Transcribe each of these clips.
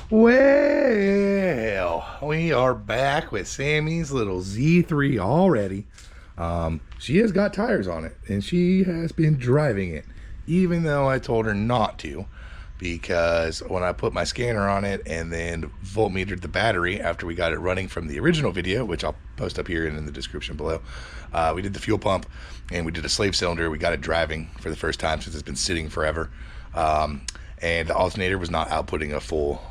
Well, we are back with Sammy's little Z3 already. She has got tires on it, and she has been driving it, even though I told her not to, because when I put my scanner on it and then voltmetered the battery after we got it running from the original video, which I'll post up here and in the description below, we did the fuel pump and we did a slave cylinder. We got it driving for the first time since it's been sitting forever. And the alternator was not outputting a full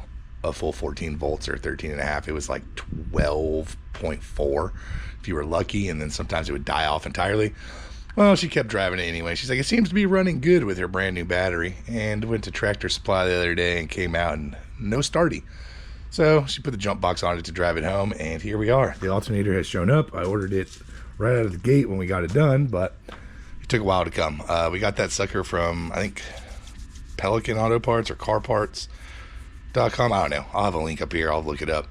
14 volts or 13 and a half. It was like 12.4 if you were lucky, and then sometimes it would die off entirely. Well, she kept driving it anyway. She's like, it seems to be running good with her brand new battery, and went to Tractor Supply the other day and came out and no starty. So she put the jump box on it to drive it home, and here we are. The alternator has shown up. I ordered it right out of the gate when we got it done, but it took a while to come. We got that sucker from, I think, Pelican Auto Parts or CarParts.com. I don't know. I'll have a link up here. I'll look it up.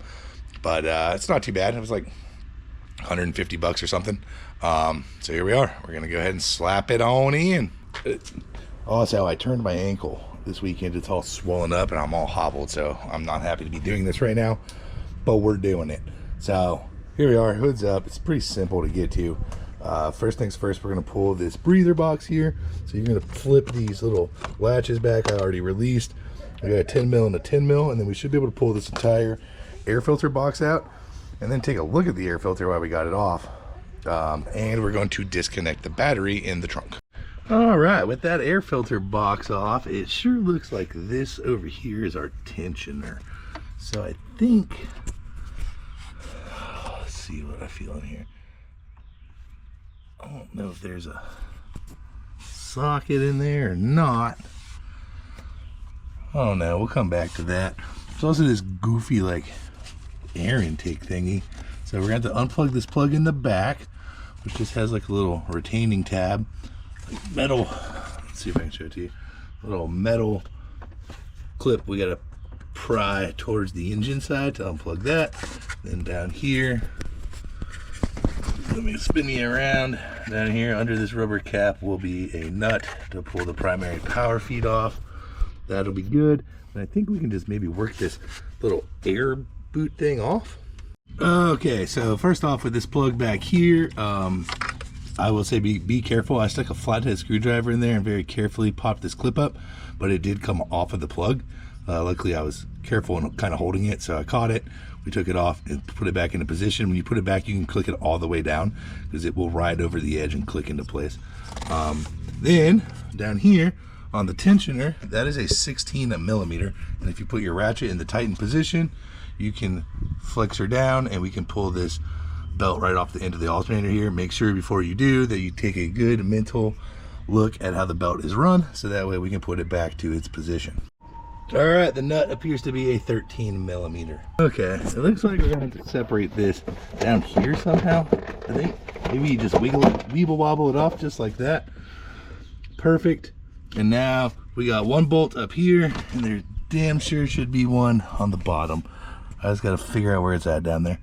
But it's not too bad. It was like 150 bucks or something. So here we are. We're going to go ahead and slap it on in. Also, I turned my ankle this weekend. It's all swollen up and I'm all hobbled. So I'm not happy to be doing this right now. But we're doing it. So here we are. Hood's up. It's pretty simple to get to. First things first, we're going to pull this breather box here. So you're going to flip these little latches back. I already released. I got a 10 mil and a 10 mil, and then we should be able to pull this entire air filter box out and then take a look at the air filter while we got it off. And we're going to disconnect the battery in the trunk. All right, with that air filter box off, it sure looks like this over here is our tensioner. So I think, let's see what I feel in here. I don't know if there's a socket in there or not. I don't know. We'll come back to that. There's also this goofy like air intake thingy. So we're going to have to unplug this plug in the back, which just has like a little retaining tab. Like metal. Let's see if I can show it to you. A little metal clip we got to pry towards the engine side to unplug that. Then down here, let me spin you around. Down here under this rubber cap will be a nut to pull the primary power feed off. That'll be good. And I think we can just maybe work this little air boot thing off. Okay, so first off with this plug back here, I will say be careful. I stuck a flathead screwdriver in there and very carefully popped this clip up, but it did come off of the plug. Luckily I was careful and kind of holding it, so I caught it. We took it off and put it back into position. When you put it back, you can click it all the way down because it will ride over the edge and click into place. Then down here on the tensioner, that is a 16 millimeter. And if you put your ratchet in the tightened position, you can flex her down and we can pull this belt right off the end of the alternator here. Make sure before you do that you take a good mental look at how the belt is run, so that way we can put it back to its position. All right, the nut appears to be a 13 millimeter. Okay, it looks like we're gonna have to separate this down here somehow. I think maybe you just weeble wobble it off just like that. Perfect. And now we got one bolt up here, and there damn sure should be one on the bottom. I just gotta figure out where it's at down there.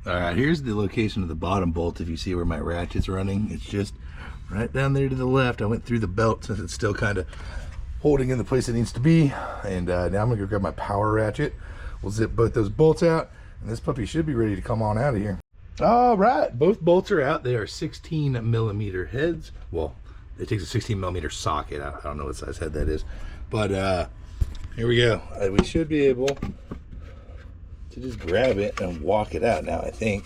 All right, here's the location of the bottom bolt. If you see where my ratchet's running, it's just right down there to the left. I went through the belt since it's still kind of holding in the place it needs to be. And now I'm gonna go grab my power ratchet. We'll zip both those bolts out, and this puppy should be ready to come on out of here. All right, both bolts are out. They are 16 millimeter heads. Well, it takes a 16 millimeter socket. I don't know what size head that is, but here we go. We should be able to just grab it and walk it out now, I think.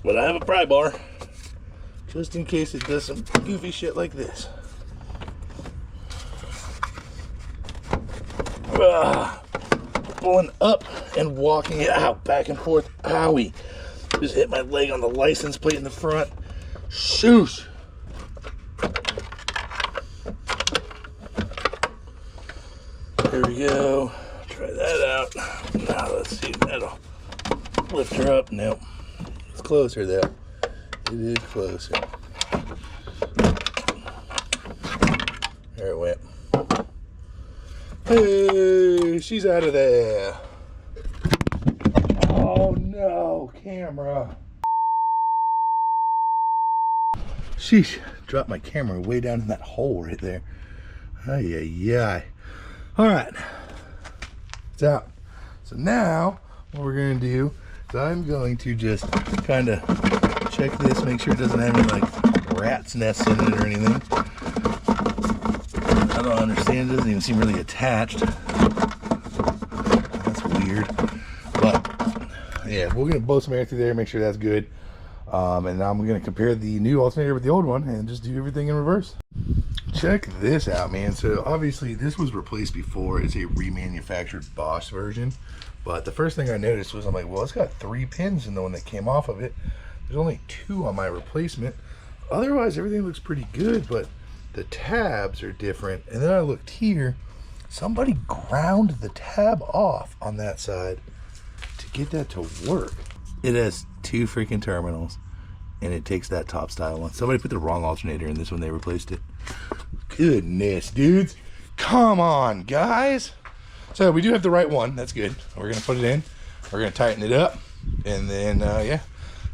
But I have a pry bar just in case it does some goofy shit like this. Pulling up and walking it out, back and forth. Owie. Just hit my leg on the license plate in the front. Shoosh. There we go. Try that out. Now let's see. That'll lift her up. Nope. It's closer though. It is closer. There it went. Hey, she's out of there. Oh no, camera. Sheesh, dropped my camera way down in that hole right there. Ay. All right, it's out. So now what we're gonna do is I'm going to just kind of check this, make sure it doesn't have any like rat's nests in it or anything. I don't understand, it doesn't even seem really attached. That's weird. But yeah, we're gonna blow some air through there, make sure that's good. And now I'm gonna compare the new alternator with the old one and just do everything in reverse. Check this out, man. So obviously this was replaced before. It's a remanufactured Bosch version. But the first thing I noticed was, I'm like, well, it's got 3 pins in the one that came off of it. There's only 2 on my replacement. Otherwise, everything looks pretty good, but the tabs are different. And then I looked here, somebody ground the tab off on that side to get that to work. It has 2 freaking terminals, and it takes that top style one. Somebody put the wrong alternator in this when they replaced it. Goodness, dudes. Come on, guys. So we do have the right one. That's good. We're going to put it in. We're going to tighten it up. And then, yeah,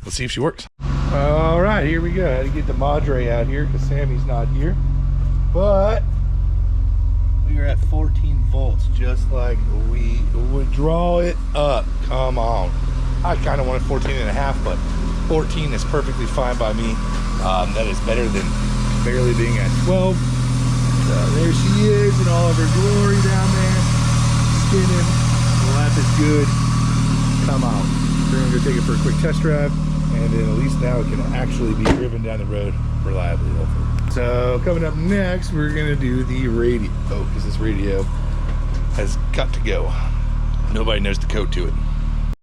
let's see if she works. All right, here we go. I had to get the Madre out here because Sammy's not here. But we are at 14 volts, just like we would draw it up. Come on. I kind of wanted 14 and a half, but 14 is perfectly fine by me. That is better than barely being at 12. So there she is in all of her glory down there, spinning. The lap is good. Come on. We're gonna go take it for a quick test drive, and then at least now it can actually be driven down the road reliably, hopefully. So coming up next, we're gonna do the radio, because this radio has got to go. Nobody knows the code to it.